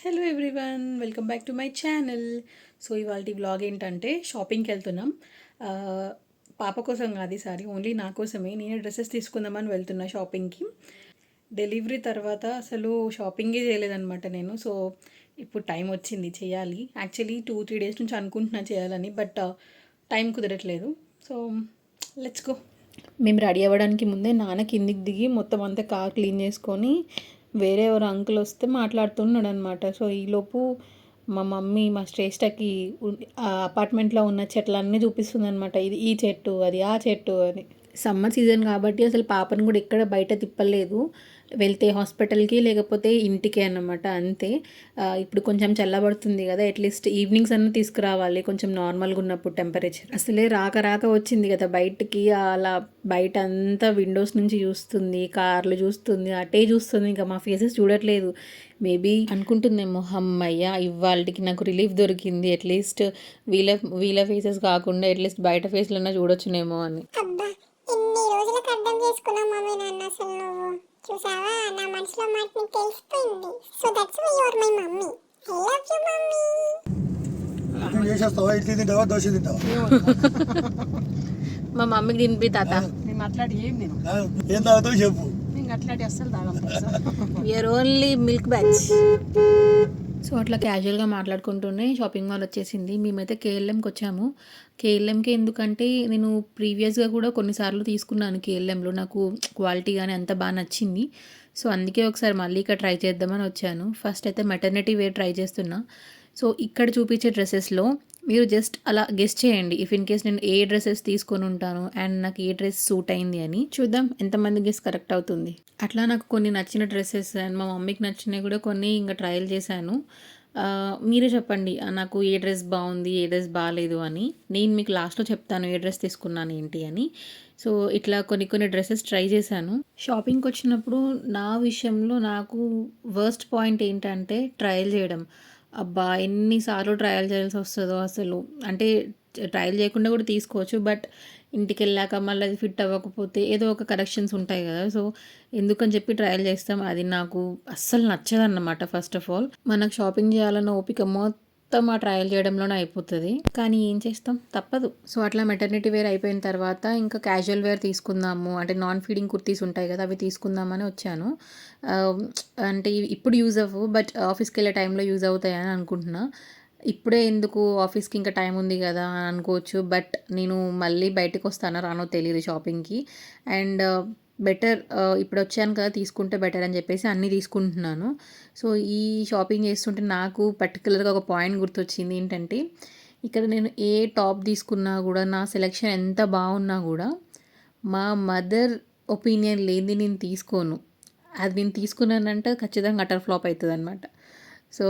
Hello everyone, welcome back to my channel. So ఇవాళ vlog ఏంటంటే షాపింగ్కి వెళ్తున్నాం. ఆ, పాప కోసం కాదు ఈసారి, ఓన్లీ నా కోసమే. నేను డ్రెస్సెస్ తీసుకుందామని వెళ్తున్నా షాపింగ్కి. డెలివరీ తర్వాత అసలు షాపింగే చేయలేదన్నమాట నేను. సో ఇప్పుడు టైం వచ్చింది, చేయాలి. యాక్చువల్లీ 2-3 డేస్ నుంచి అనుకుంటున్నా చేయాలని, బట్ టైం కుదరట్లేదు. So let's go. మేము రెడీ అవ్వడానికి ముందే నాన్న కిందికి దిగి మొత్తం అంతా కార్ క్లీన్ చేసుకొని వేరే ఎవరు అంకుల్ వస్తే మాట్లాడుతున్నాడు అనమాట. సో ఈలోపు మా మమ్మీ మా శ్రేష్టకి ఆ అపార్ట్మెంట్లో ఉన్న చెట్లన్నీ చూపిస్తుంది అనమాట. ఇది ఈ చెట్టు, అది ఆ చెట్టు అని. సమ్మర్ సీజన్ కాబట్టి అసలు పాపను కూడా ఎక్కడ బయట తిప్పలేదు. వెళ్తే హాస్పిటల్కి, లేకపోతే ఇంటికే అన్నమాట, అంతే. ఇప్పుడు కొంచెం చల్లబడుతుంది కదా, అట్లీస్ట్ ఈవినింగ్స్ అన్న తీసుకురావాలి, కొంచెం నార్మల్గా ఉన్నప్పుడు టెంపరేచర్. అసలే రాక రాక వచ్చింది కదా బయటికి, అలా బయట అంతా విండోస్ నుంచి చూస్తుంది, కార్లు చూస్తుంది, అటే చూస్తుంది, ఇంకా మా ఫేసెస్ చూడట్లేదు. మేబీ అనుకుంటుందేమో, అమ్మయ్య ఇవాళకి నాకు రిలీఫ్ దొరికింది, అట్లీస్ట్ వీళ్ళ వీళ్ళ ఫేసెస్ కాకుండా అట్లీస్ట్ బయట ఫేస్లన్నా చూడొచ్చునేమో అని. ఇన్ని రోజులకు అర్థం చేసుకున్నావు మమ్మీ నన్ను. అసలు నువ్వు చూసావా, నా మనసులో మాట నీకు తెలిసిపోయింది. So that's why you are my mummy. I love you mummy. నువ్వు చేసేస్తావా? ఇడ్లీ తింటావా, దోశ తింటావా? మా మమ్మీకి తినిపి తాత. మేము అట్లాంటి ఏం నేను ఏం తాగుతావు చెప్పు. మేము అట్లాంటి అస్సలు తాగం. We are only milk batch. So అట్లా క్యాజువల్గా మాట్లాడుకుంటూనే షాపింగ్ మాల్ వచ్చేసింది. మేమైతే కేఎల్ఎంకి వచ్చాము. కేఎల్ఎంకి ఎందుకంటే నేను ప్రీవియస్గా కూడా కొన్నిసార్లు తీసుకున్నాను కేఎల్ఎంలో, నాకు క్వాలిటీ కానీ అంత బాగా నచ్చింది. సో అందుకే ఒకసారి మళ్ళీ ఇక్కడ ట్రై చేద్దామని వచ్చాను. ఫస్ట్ అయితే మెటర్నిటీ వేర్ ట్రై చేస్తున్నా. సో ఇక్కడ చూపించే డ్రెస్సెస్లో మీరు జస్ట్ అలా గెస్ట్ చేయండి, ఇఫ్ ఇన్ కేస్ నేను ఏ డ్రెస్సెస్ తీసుకొని ఉంటాను అండ్ నాకు ఏ డ్రెస్ సూట్ అయింది అని. చూద్దాం ఎంతమంది గెస్ కరెక్ట్ అవుతుంది. అట్లా నాకు కొన్ని నచ్చిన డ్రెస్సెస్ అండ్ మా మమ్మీకి నచ్చినవి కూడా కొన్ని ఇంకా ట్రయల్ చేశాను. మీరే చెప్పండి నాకు ఏ డ్రెస్ బాగుంది, ఏ డ్రెస్ బాగాలేదు అని. నేను మీకు లాస్ట్లో చెప్తాను ఏ డ్రెస్ తీసుకున్నాను ఏంటి అని. సో ఇట్లా కొన్ని డ్రెస్సెస్ ట్రై చేశాను. షాపింగ్కి వచ్చినప్పుడు నా విషయంలో నాకు వర్స్ట్ పాయింట్ ఏంటంటే ట్రయల్ చేయడం. అబ్బా ఎన్నిసార్లు ట్రయల్ చేయాల్సి వస్తుందో అసలు. అంటే ట్రయల్ చేయకుండా కూడా తీసుకోవచ్చు, బట్ ఇంటికి వెళ్ళాక మళ్ళీ అది ఫిట్ అవ్వకపోతే ఏదో ఒక కరెక్షన్స్ ఉంటాయి కదా. సో ఎందుకని చెప్పి ట్రయల్ చేస్తాం, అది నాకు అస్సలు నచ్చదన్నమాట. ఫస్ట్ ఆఫ్ ఆల్ మనకు షాపింగ్ చేయాలన్న ఓపిక మొత్తం ఆ ట్రయల్ చేయడంలోనే అయిపోతుంది, కానీ ఏం చేస్తాం, తప్పదు. సో అట్లా మెటర్నిటీ వేర్ అయిపోయిన తర్వాత ఇంకా క్యాజువల్ వేర్ తీసుకుందాము, అంటే నాన్ ఫీడింగ్ కుర్తీస్ ఉంటాయి కదా, అవి తీసుకుందామని వచ్చాను. అంటే ఇప్పుడు యూజ్ అవ్వవు, బట్ ఆఫీస్కి వెళ్ళే టైంలో యూజ్ అవుతాయని అనుకుంటున్నా. ఇప్పుడే ఎందుకు, ఆఫీస్కి ఇంకా టైం ఉంది కదా అని అనుకోవచ్చు, బట్ నేను మళ్ళీ బయటకు వస్తానో రానో తెలియదు షాపింగ్కి. అండ్ బెటర్ ఇప్పుడు వచ్చాను కదా తీసుకుంటే బెటర్ అని చెప్పేసి అన్నీ తీసుకుంటున్నాను. సో ఈ షాపింగ్ చేస్తుంటే నాకు పర్టికులర్గా ఒక పాయింట్ గుర్తొచ్చింది. ఏంటంటే ఇక్కడ నేను ఏ టాప్ తీసుకున్నా కూడా, నా సెలెక్షన్ ఎంత బాగున్నా కూడా, మా మదర్ ఒపీనియన్ లేనిది నేను తీసుకోను. అది నేను తీసుకున్నానంటే ఖచ్చితంగా అటర్ ఫ్లాప్ అవుతుంది అనమాట. సో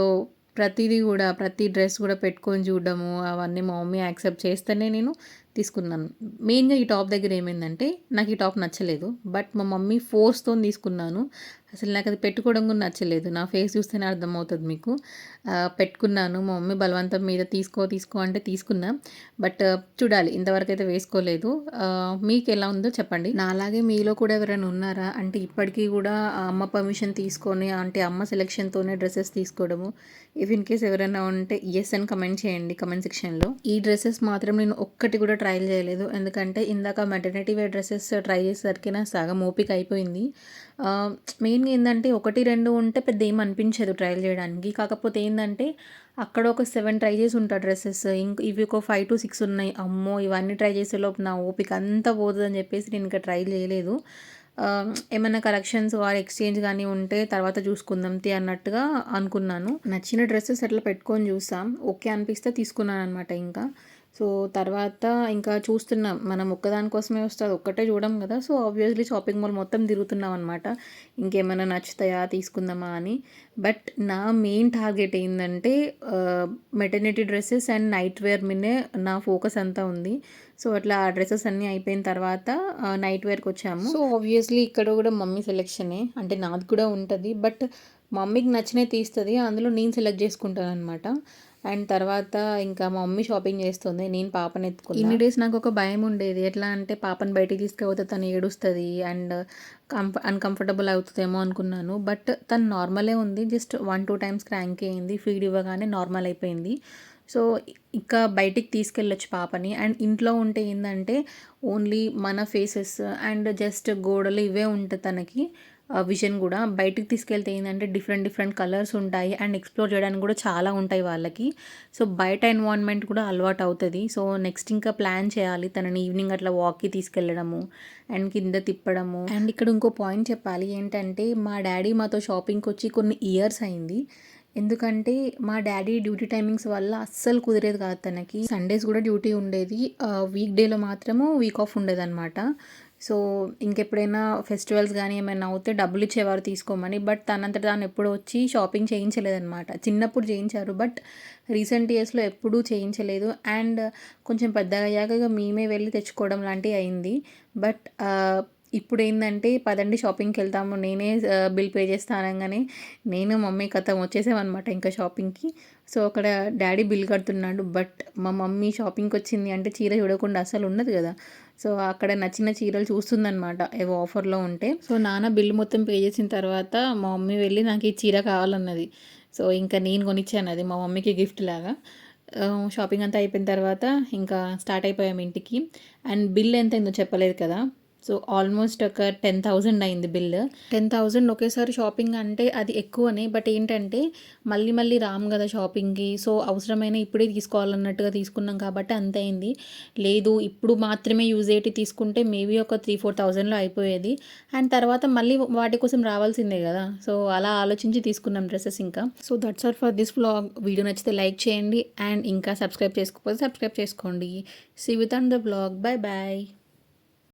ప్రతిదీ కూడా, ప్రతి డ్రెస్ కూడా పెట్టుకొని చూడడము అవన్నీ మా మమ్మీ యాక్సెప్ట్ చేస్తేనే నేను తీసుకున్నాను. మెయిన్గా ఈ టాప్ దగ్గర ఏమైందంటే, నాకు ఈ టాప్ నచ్చలేదు, బట్ మా మమ్మీ ఫోర్స్తో తీసుకున్నాను. అసలు నాకు అది పెట్టుకోవడం కూడా నచ్చలేదు. నా ఫేస్ చూస్తేనే అర్థమవుతుంది మీకు. పెట్టుకున్నాను, మా మమ్మీ బలవంతం మీద తీసుకో అంటే తీసుకున్నా, బట్ చూడాలి, ఇంతవరకు అయితే వేసుకోలేదు. మీకు ఎలా ఉందో చెప్పండి. నాలాగే మీలో కూడా ఎవరైనా ఉన్నారా అంటే ఇప్పటికీ కూడా అమ్మ పర్మిషన్ తీసుకొని, అంటే అమ్మ సెలెక్షన్తోనే డ్రెస్సెస్ తీసుకోవడము? ఇఫ్ ఇన్ కేస్ ఎవరైనా ఉంటే ఎస్ అని కమెంట్ చేయండి కమెంట్ సెక్షన్లో. ఈ డ్రెస్సెస్ మాత్రం నేను ఒక్కటి కూడా ట్రయల్ చేయలేదు, ఎందుకంటే ఇందాక మెటర్నిటీ వేర్ డ్రెస్సెస్ ట్రై చేసేసరికి నా సగం ఓపిక అయిపోయింది. మెయిన్గా ఏంటంటే 1-2 ఉంటే పెద్ద ఏం అనిపించదు ట్రయల్ చేయడానికి. కాకపోతే ఏంటంటే అక్కడ ఒక 7 ట్రై చేసి ఉంటా డ్రెస్సెస్, ఇవి ఒక 5-6 ఉన్నాయి. అమ్మో ఇవన్నీ ట్రై చేసేలోపు నా ఓపిక అంతా పోతుందని చెప్పేసి నేను ఇంకా ట్రై చేయలేదు. ఏమైనా కలెక్షన్స్ ఆర్ ఎక్స్చేంజ్ కానీ ఉంటే తర్వాత చూసుకుందాం అన్నట్టుగా అనుకున్నాను. నచ్చిన డ్రెస్సెస్ అట్లా పెట్టుకొని చూసాం, ఓకే అనిపిస్తే తీసుకున్నాను అనమాట. ఇంకా సో తర్వాత ఇంకా చూస్తున్నాం, మనం ఒక్కదానికోసమే వస్తుంది, ఒక్కటే చూడం కదా. సో ఆబ్వియస్లీ షాపింగ్ మాల్ మొత్తం తిరుగుతున్నాం అనమాట, ఇంకేమైనా నచ్చుతాయా తీసుకుందామా అని. బట్ నా మెయిన్ టార్గెట్ ఏంటంటే maternity dresses and night wear మీదే నా ఫోకస్ అంతా ఉంది. సో అట్లా ఆ డ్రెస్సెస్ అన్నీ అయిపోయిన తర్వాత నైట్ వేర్కి వచ్చాము. సో ఆబ్వియస్లీ ఇక్కడ కూడా మమ్మీ సెలెక్షనే, అంటే నాది కూడా ఉంటుంది, బట్ మమ్మీకి నచ్చినవి తీస్తుంది, అందులో నేను సెలెక్ట్ చేసుకుంటాను అనమాట. అండ్ తర్వాత ఇంకా మా మమ్మీ షాపింగ్ చేస్తుంది, నేను పాపని ఎత్తుకున్నా. ఇన్ని డేస్ నాకు ఒక భయం ఉండేది, ఎట్లా అంటే పాపని బయటికి తీసుకెళ్తే తను ఏడుస్తుంది అండ్ అన్కంఫర్టబుల్ అవుతుందేమో అనుకున్నాను. బట్ తను నార్మలే ఉంది, జస్ట్ 1-2 టైమ్స్ క్రాంక్ అయింది, ఫీడ్ ఇవ్వగానే నార్మల్ అయిపోయింది. సో ఇంకా బయటికి తీసుకెళ్ళొచ్చు పాపని. అండ్ ఇంట్లో ఉంటే ఏంటంటే ఓన్లీ మన ఫేసెస్ అండ్ జస్ట్ గోడలు ఇవే ఉంటుంది తనకి విజన్ కూడా. బయటికి తీసుకెళ్తే ఏంటంటే డిఫరెంట్ కలర్స్ ఉంటాయి అండ్ ఎక్స్ప్లోర్ చేయడానికి కూడా చాలా ఉంటాయి వాళ్ళకి. సో బయట ఎన్వైరన్మెంట్ కూడా అలవాటు అవుతుంది. సో నెక్స్ట్ ఇంకా ప్లాన్ చేయాలి తనని ఈవినింగ్ అట్లా వాక్కి తీసుకెళ్ళడము అండ్ కింద తిప్పడము. అండ్ ఇక్కడ ఇంకో పాయింట్ చెప్పాలి ఏంటంటే, మా డాడీ మాతో షాపింగ్కి వచ్చి కొన్ని ఇయర్స్ అయింది. ఎందుకంటే మా డాడీ డ్యూటీ టైమింగ్స్ వల్ల అస్సలు కుదిరేది కాదు తనకి. సండేస్ కూడా డ్యూటీ ఉండేది, వీక్ డేలో మాత్రము వీక్ ఆఫ్ ఉండేది అనమాట. సో ఇంకెప్పుడైనా ఫెస్టివల్స్ కానీ ఏమైనా అవుతే డబ్బులు ఇచ్చేవారు తీసుకోమని. బట్ తనంతట తాను ఎప్పుడు వచ్చి షాపింగ్ చేయించలేదన్నమాట. చిన్నప్పుడు చేయించారు బట్ రీసెంట్ ఇయర్స్లో ఎప్పుడూ చేయించలేదు. అండ్ కొంచెం పెద్దగా అయ్యాక ఇక మేమే వెళ్ళి తెచ్చుకోవడం లాంటివి అయింది. బట్ ఇప్పుడు ఏంటంటే పదండి షాపింగ్కి వెళ్తాము, నేనే బిల్ పే చేస్తాను అనగానే నేను మమ్మీ కథ వచ్చేసామన్నమాట ఇంకా షాపింగ్కి. సో అక్కడ డాడీ బిల్ కడుతున్నాడు, బట్ మా మమ్మీ షాపింగ్కి వచ్చింది అంటే చీర చూడకుండా అసలు ఉండదు కదా. సో అక్కడ నచ్చిన చీరలు చూస్తుందన్నమాట ఏవో ఆఫర్లో ఉంటే. సో నాన్న బిల్ మొత్తం పే చేసిన తర్వాత మా మమ్మీ వెళ్ళి నాకు ఈ చీర కావాలన్నది. సో ఇంకా నేను కొనిచ్చాను అది మా మమ్మీకి గిఫ్ట్ లాగా. షాపింగ్ అంతా అయిపోయిన తర్వాత ఇంకా స్టార్ట్ అయిపోయాము ఇంటికి. అండ్ బిల్ ఎంత అయిందో చెప్పలేదు కదా. సో ఆల్మోస్ట్ ఒక 10,000 అయింది బిల్. 10,000 ఒకేసారి షాపింగ్ అంటే అది ఎక్కువనే. బట్ ఏంటంటే మళ్ళీ రాము కదా షాపింగ్కి. సో అవసరమైన ఇప్పుడే తీసుకోవాలన్నట్టుగా తీసుకున్నాం కాబట్టి అంత అయింది. లేదు ఇప్పుడు మాత్రమే యూజ్ అయ్యేటి తీసుకుంటే మేబీ ఒక 3-4,000లో అయిపోయేది. అండ్ తర్వాత మళ్ళీ వాటి కోసం రావాల్సిందే కదా. సో అలా ఆలోచించి తీసుకున్నాం డ్రెస్సెస్ ఇంకా. So that's all for this vlog. Video నచ్చితే లైక్ చేయండి అండ్ ఇంకా సబ్స్క్రైబ్ చేసుకోకపోతే సబ్స్క్రైబ్ చేసుకోండి. See with on the vlog. Bye.